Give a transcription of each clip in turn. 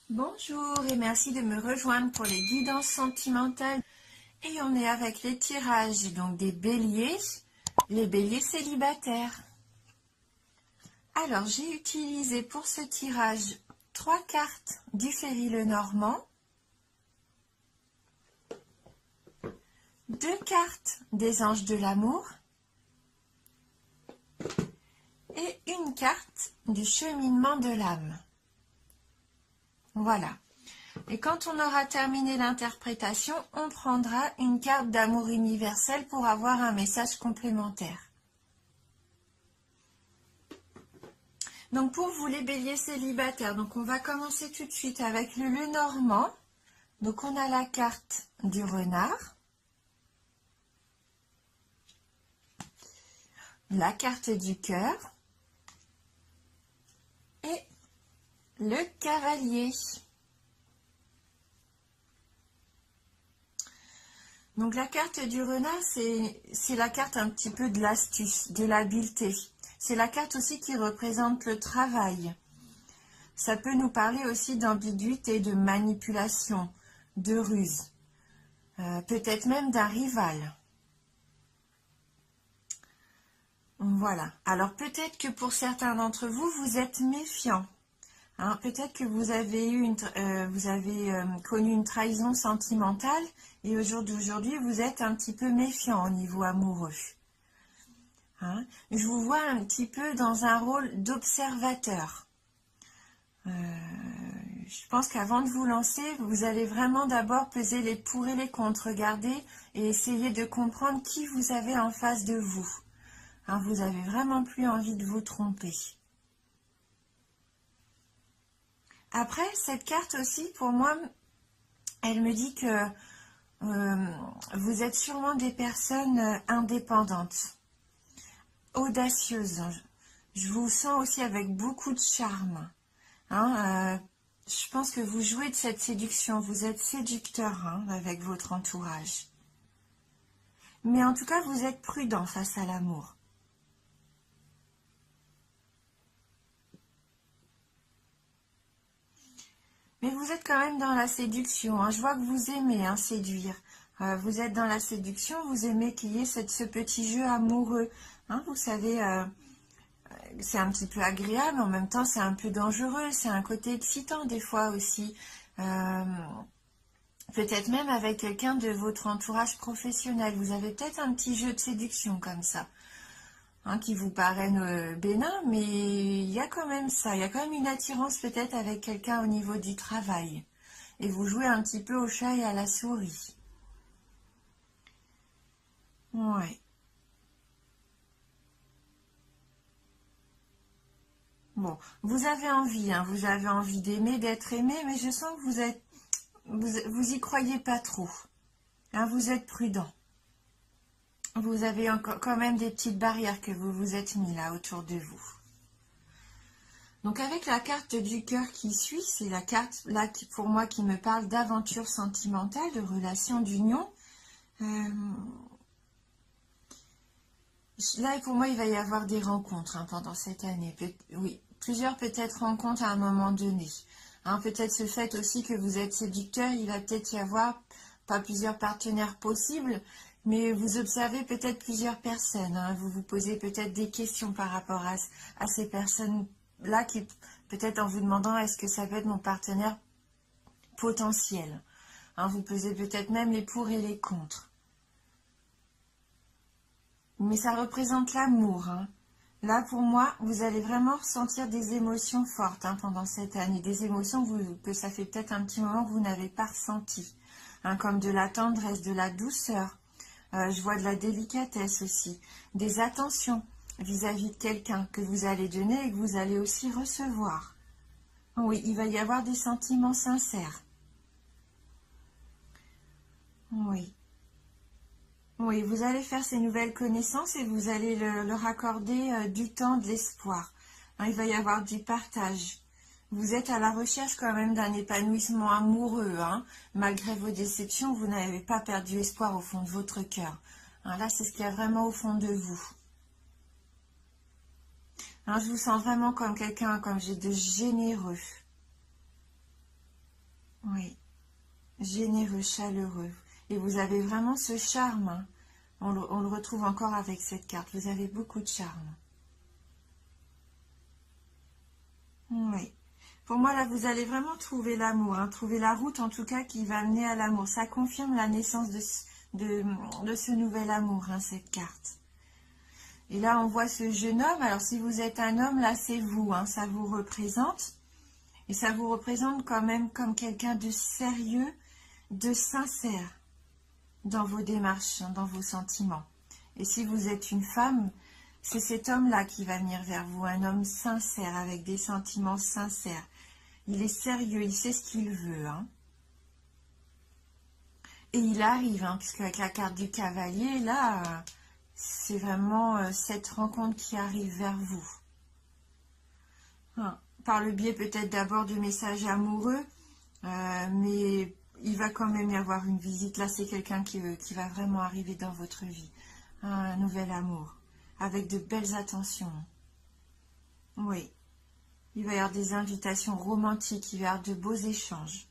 Bonjour et merci de me rejoindre pour les guidances sentimentales. Et on est avec les tirages donc des béliers, les béliers célibataires. Alors j'ai utilisé pour ce tirage 3 cartes du Ferry-Lenormand, 2 cartes des anges de l'amour et une carte du cheminement de l'âme. Voilà. Et quand on aura terminé l'interprétation, on prendra une carte d'amour universel pour avoir un message complémentaire. Donc pour vous les béliers célibataires, donc on va commencer tout de suite avec le Lenormand. Donc on a la carte du renard, la carte du cœur et le cavalier. Donc la carte du renard, c'est la carte un petit peu de l'astuce, de l'habileté. C'est la carte aussi qui représente le travail. Ça peut nous parler aussi d'ambiguïté, de manipulation, de ruse. Peut-être même d'un rival. Voilà. Alors peut-être que pour certains d'entre vous, vous êtes méfiants. Hein, peut-être que vous avez connu une trahison sentimentale et au jour d'aujourd'hui, vous êtes un petit peu méfiant au niveau amoureux. Hein, je vous vois un petit peu dans un rôle d'observateur. Je pense qu'avant de vous lancer, vous allez vraiment d'abord peser les pour et les contre, regarder et essayer de comprendre qui vous avez en face de vous. Hein, vous avez vraiment plus envie de vous tromper. Après, cette carte aussi, pour moi, elle me dit que vous êtes sûrement des personnes indépendantes, audacieuses. Je vous sens aussi avec beaucoup de charme. Hein, je pense que vous jouez de cette séduction, vous êtes séducteur avec votre entourage. Mais en tout cas, vous êtes prudent face à l'amour. Mais vous êtes quand même dans la séduction. Hein. Je vois que vous aimez séduire. Vous êtes dans la séduction, vous aimez qu'il y ait ce petit jeu amoureux. Hein, vous savez, c'est un petit peu agréable, en même temps c'est un peu dangereux, c'est un côté excitant des fois aussi. Peut-être même avec quelqu'un de votre entourage professionnel. Vous avez peut-être un petit jeu de séduction comme ça. Hein, qui vous paraît bénin, mais il y a quand même ça, il y a quand même une attirance peut-être avec quelqu'un au niveau du travail. Et vous jouez un petit peu au chat et à la souris. Ouais. Bon, vous avez envie, vous avez envie d'aimer, d'être aimé, mais je sens que vous y croyez pas trop. Hein, vous êtes prudent. Vous avez encore quand même des petites barrières que vous vous êtes mis là autour de vous. Donc avec la carte du cœur qui suit, c'est la carte là pour moi qui me parle d'aventure sentimentale, de relation d'union. Là pour moi il va y avoir des rencontres pendant cette année. Oui, plusieurs peut-être rencontres à un moment donné. Peut-être ce fait aussi que vous êtes séducteur, il va peut-être y avoir pas plusieurs partenaires possibles, mais vous observez peut-être plusieurs personnes. Vous vous posez peut-être des questions par rapport à ces personnes-là qui peut-être en vous demandant est-ce que ça peut être mon partenaire potentiel. Vous pesez peut-être même les pour et les contre. Mais ça représente l'amour. Là, pour moi, vous allez vraiment ressentir des émotions fortes pendant cette année. Des émotions que ça fait peut-être un petit moment que vous n'avez pas ressenties. Comme de la tendresse, de la douceur. Je vois de la délicatesse aussi. Des attentions vis-à-vis de quelqu'un que vous allez donner et que vous allez aussi recevoir. Oui, il va y avoir des sentiments sincères. Oui. Oui, vous allez faire ces nouvelles connaissances et vous allez leur accorder du temps, de l'espoir. Il va y avoir du partage. Vous êtes à la recherche quand même d'un épanouissement amoureux. Malgré vos déceptions, vous n'avez pas perdu espoir au fond de votre cœur. Là, c'est ce qu'il y a vraiment au fond de vous. Je vous sens vraiment comme quelqu'un, comme j'ai de généreux. Oui, généreux, chaleureux. Et vous avez vraiment ce charme, hein. On le retrouve encore avec cette carte. Vous avez beaucoup de charme. Oui. Pour moi, là, vous allez vraiment trouver l'amour, hein, trouver la route, en tout cas, qui va mener à l'amour. Ça confirme la naissance de ce nouvel amour, hein, cette carte. Et là, on voit ce jeune homme. Alors, si vous êtes un homme, là, c'est vous, hein, ça vous représente. Et ça vous représente quand même comme quelqu'un de sérieux, de sincère dans vos démarches, hein, dans vos sentiments. Et si vous êtes une femme, c'est cet homme-là qui va venir vers vous, un homme sincère, avec des sentiments sincères. Il est sérieux, il sait ce qu'il veut, hein. Et il arrive, hein, puisque avec la carte du cavalier, là, c'est vraiment cette rencontre qui arrive vers vous. Hein. Par le biais peut-être d'abord de messages amoureux, mais il va quand même y avoir une visite. Là, c'est quelqu'un qui va vraiment arriver dans votre vie. Un nouvel amour, avec de belles attentions. Oui. Il va y avoir des invitations romantiques, il va y avoir de beaux échanges.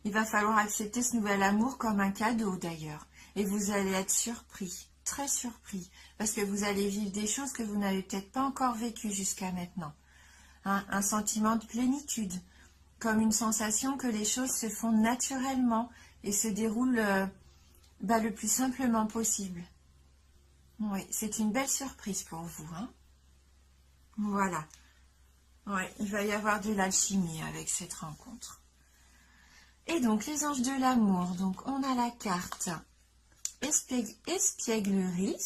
Il va falloir accepter ce nouvel amour comme un cadeau d'ailleurs. Et vous allez être surpris, très surpris, parce que vous allez vivre des choses que vous n'avez peut-être pas encore vécues jusqu'à maintenant. Hein, un sentiment de plénitude, comme une sensation que les choses se font naturellement et se déroulent le plus simplement possible. Oui, c'est une belle surprise pour vous, hein. Voilà. Ouais, il va y avoir de l'alchimie avec cette rencontre. Et donc, les anges de l'amour. Donc, on a la carte espièglerie.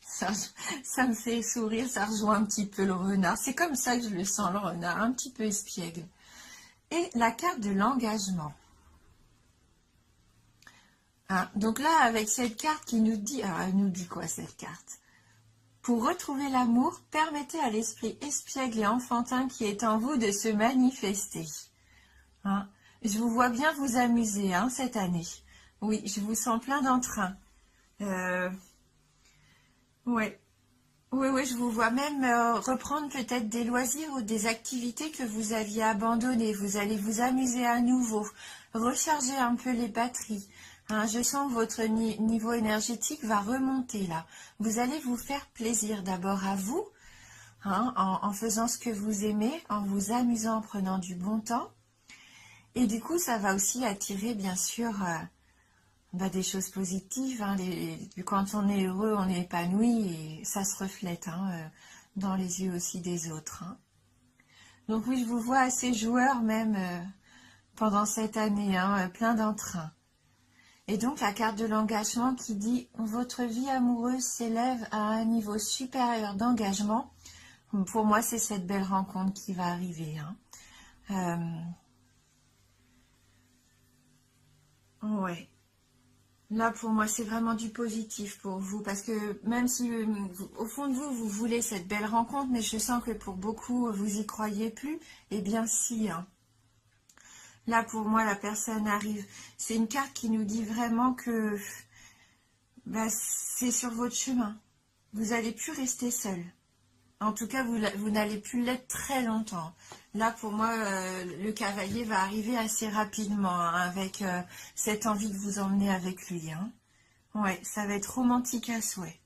Ça me fait sourire, ça rejoint un petit peu le renard. C'est comme ça que je le sens, le renard, un petit peu espiègle. Et la carte de l'engagement. Hein, donc là, avec cette carte qui nous dit... Alors, elle nous dit quoi, cette carte? Pour retrouver l'amour, permettez à l'esprit espiègle et enfantin qui est en vous de se manifester. Hein, je vous vois bien vous amuser, hein, cette année. Oui, je vous sens plein d'entrain. Ouais. Oui, je vous vois même reprendre peut-être des loisirs ou des activités que vous aviez abandonnées. Vous allez vous amuser à nouveau, recharger un peu les batteries. Hein, je sens que votre niveau énergétique va remonter là. Vous allez vous faire plaisir d'abord à vous, hein, en faisant ce que vous aimez, en vous amusant, en prenant du bon temps. Et du coup, ça va aussi attirer bien sûr des choses positives. Hein, quand on est heureux, on est épanoui et ça se reflète, hein, dans les yeux aussi des autres. Hein. Donc oui, je vous vois assez joueur même pendant cette année, hein, plein d'entrain. Et donc la carte de l'engagement qui dit « Votre vie amoureuse s'élève à un niveau supérieur d'engagement ». Pour moi, c'est cette belle rencontre qui va arriver. Hein. Ouais. Là, pour moi, c'est vraiment du positif pour vous, parce que même si, au fond de vous, vous voulez cette belle rencontre, mais je sens que pour beaucoup, vous y croyez plus, eh bien si, hein. Là, pour moi, la personne arrive. C'est une carte qui nous dit vraiment que c'est sur votre chemin. Vous n'allez plus rester seul. En tout cas, vous n'allez plus l'être très longtemps. Là, pour moi, le cavalier va arriver assez rapidement, hein, avec cette envie de vous emmener avec lui. Hein. Ouais, ça va être romantique à souhait.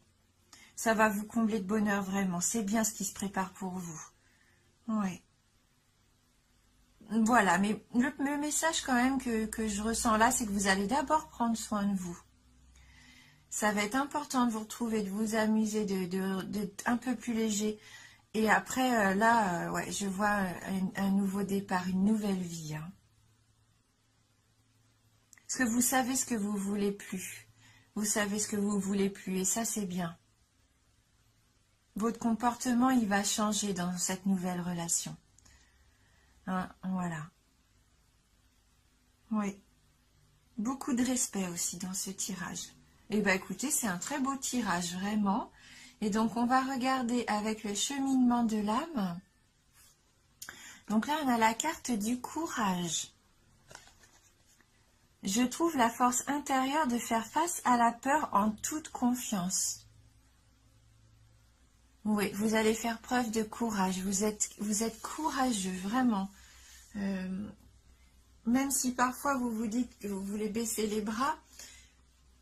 Ça va vous combler de bonheur, vraiment. C'est bien ce qui se prépare pour vous. Ouais. Voilà, mais le message quand même que je ressens là, c'est que vous allez d'abord prendre soin de vous. Ça va être important de vous retrouver, de vous amuser, d'être un peu plus léger. Et après, ouais, je vois un nouveau départ, une nouvelle vie. Hein. Parce que vous savez ce que vous voulez plus. Vous savez ce que vous voulez plus. Et ça, c'est bien. Votre comportement, il va changer dans cette nouvelle relation. Hein, voilà. Oui. Beaucoup de respect aussi dans ce tirage. Eh bien, écoutez, c'est un très beau tirage, vraiment. Et donc, on va regarder avec le cheminement de l'âme. Donc là, on a la carte du courage. Je trouve la force intérieure de faire face à la peur en toute confiance. Oui, vous allez faire preuve de courage. Vous êtes courageux, vraiment. Même si parfois vous vous dites que vous voulez baisser les bras,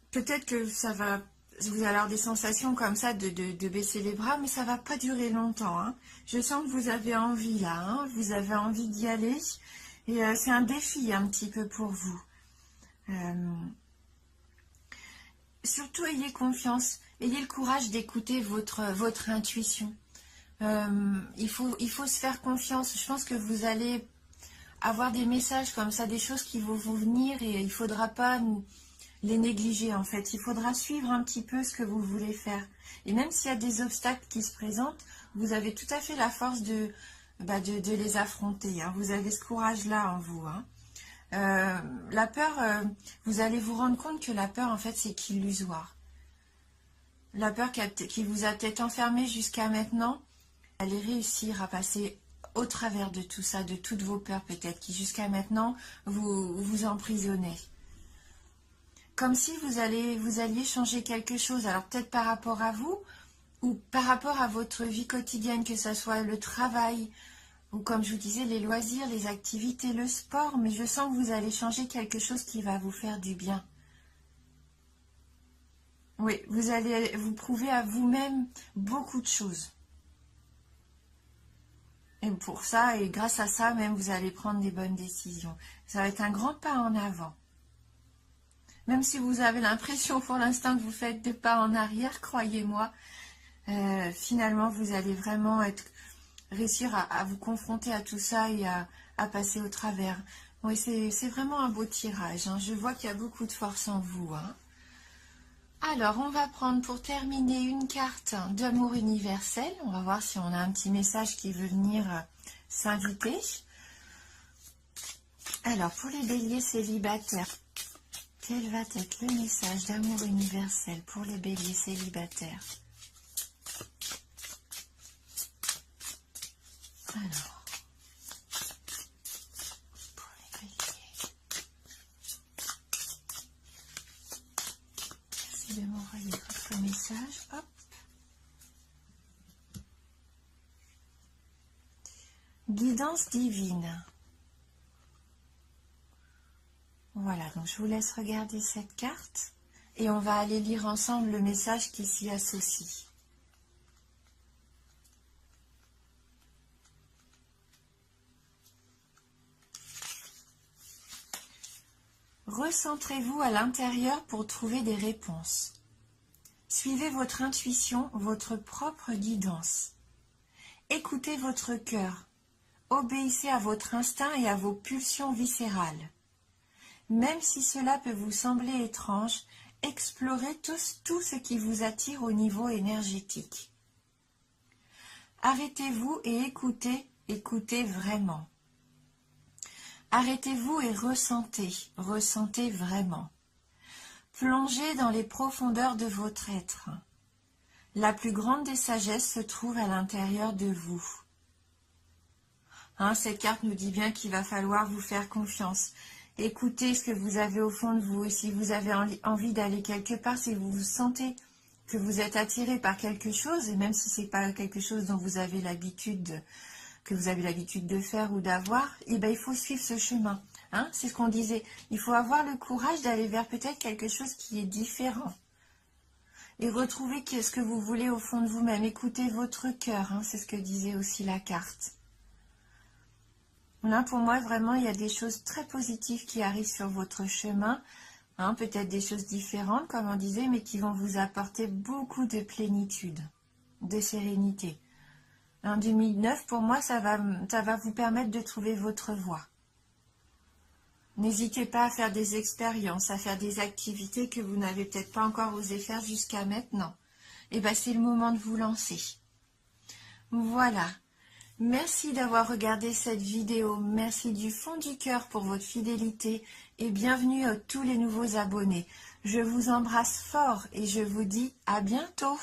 peut-être que ça va, vous allez avoir des sensations comme ça de baisser les bras, mais ça va pas durer longtemps, hein. Je sens que vous avez envie là, hein, vous avez envie d'y aller, et c'est un défi un petit peu pour vous. Surtout, ayez confiance, ayez le courage d'écouter votre intuition. Il faut se faire confiance. Je pense que vous allez avoir des messages comme ça, des choses qui vont vous venir et il ne faudra pas les négliger en fait. Il faudra suivre un petit peu ce que vous voulez faire. Et même s'il y a des obstacles qui se présentent, vous avez tout à fait la force de les affronter, hein. Vous avez ce courage-là en vous, hein. La peur, vous allez vous rendre compte que la peur, en fait, c'est qu'illusoire. La peur qui vous a peut-être enfermé jusqu'à maintenant, vous allez réussir à passer au travers de tout ça, de toutes vos peurs peut-être, qui jusqu'à maintenant vous emprisonnaient. Comme si vous alliez changer quelque chose, alors peut-être par rapport à vous, ou par rapport à votre vie quotidienne, que ce soit le travail, ou comme je vous disais, les loisirs, les activités, le sport, mais je sens que vous allez changer quelque chose qui va vous faire du bien. Oui, vous allez vous prouver à vous-même beaucoup de choses. Et pour ça, et grâce à ça, même, vous allez prendre des bonnes décisions. Ça va être un grand pas en avant. Même si vous avez l'impression pour l'instant que vous faites des pas en arrière, croyez-moi, finalement, vous allez vraiment réussir à vous confronter à tout ça et à passer au travers. Oui, c'est vraiment un beau tirage, hein. Je vois qu'il y a beaucoup de force en vous, hein. Alors, on va prendre pour terminer une carte d'amour universel. On va voir si on a un petit message qui veut venir s'inviter. Alors, pour les béliers célibataires, quel va être le message d'amour universel pour les béliers célibataires? Alors, pour les béliers, merci de m'envoyer votre message. Hop. Guidance divine. Voilà, donc je vous laisse regarder cette carte et on va aller lire ensemble le message qui s'y associe. Recentrez-vous à l'intérieur pour trouver des réponses. Suivez votre intuition, votre propre guidance. Écoutez votre cœur. Obéissez à votre instinct et à vos pulsions viscérales. Même si cela peut vous sembler étrange, explorez tout ce qui vous attire au niveau énergétique. Arrêtez-vous et écoutez vraiment. Arrêtez-vous et ressentez vraiment. Plongez dans les profondeurs de votre être. La plus grande des sagesses se trouve à l'intérieur de vous. Hein, cette carte nous dit bien qu'il va falloir vous faire confiance. Écoutez ce que vous avez au fond de vous. Et si vous avez envie d'aller quelque part, si vous vous sentez que vous êtes attiré par quelque chose, et même si ce n'est pas quelque chose dont vous avez l'habitude de faire ou d'avoir, eh ben, il faut suivre ce chemin. Hein, c'est ce qu'on disait. Il faut avoir le courage d'aller vers peut-être quelque chose qui est différent. Et retrouver ce que vous voulez au fond de vous-même. Écoutez votre cœur, hein, c'est ce que disait aussi la carte. Là, pour moi, vraiment, il y a des choses très positives qui arrivent sur votre chemin. Hein, peut-être des choses différentes, comme on disait, mais qui vont vous apporter beaucoup de plénitude, de sérénité. En 2009, pour moi, ça va vous permettre de trouver votre voie. N'hésitez pas à faire des expériences, à faire des activités que vous n'avez peut-être pas encore osé faire jusqu'à maintenant. Et bien, c'est le moment de vous lancer. Voilà. Merci d'avoir regardé cette vidéo. Merci du fond du cœur pour votre fidélité et bienvenue à tous les nouveaux abonnés. Je vous embrasse fort et je vous dis à bientôt.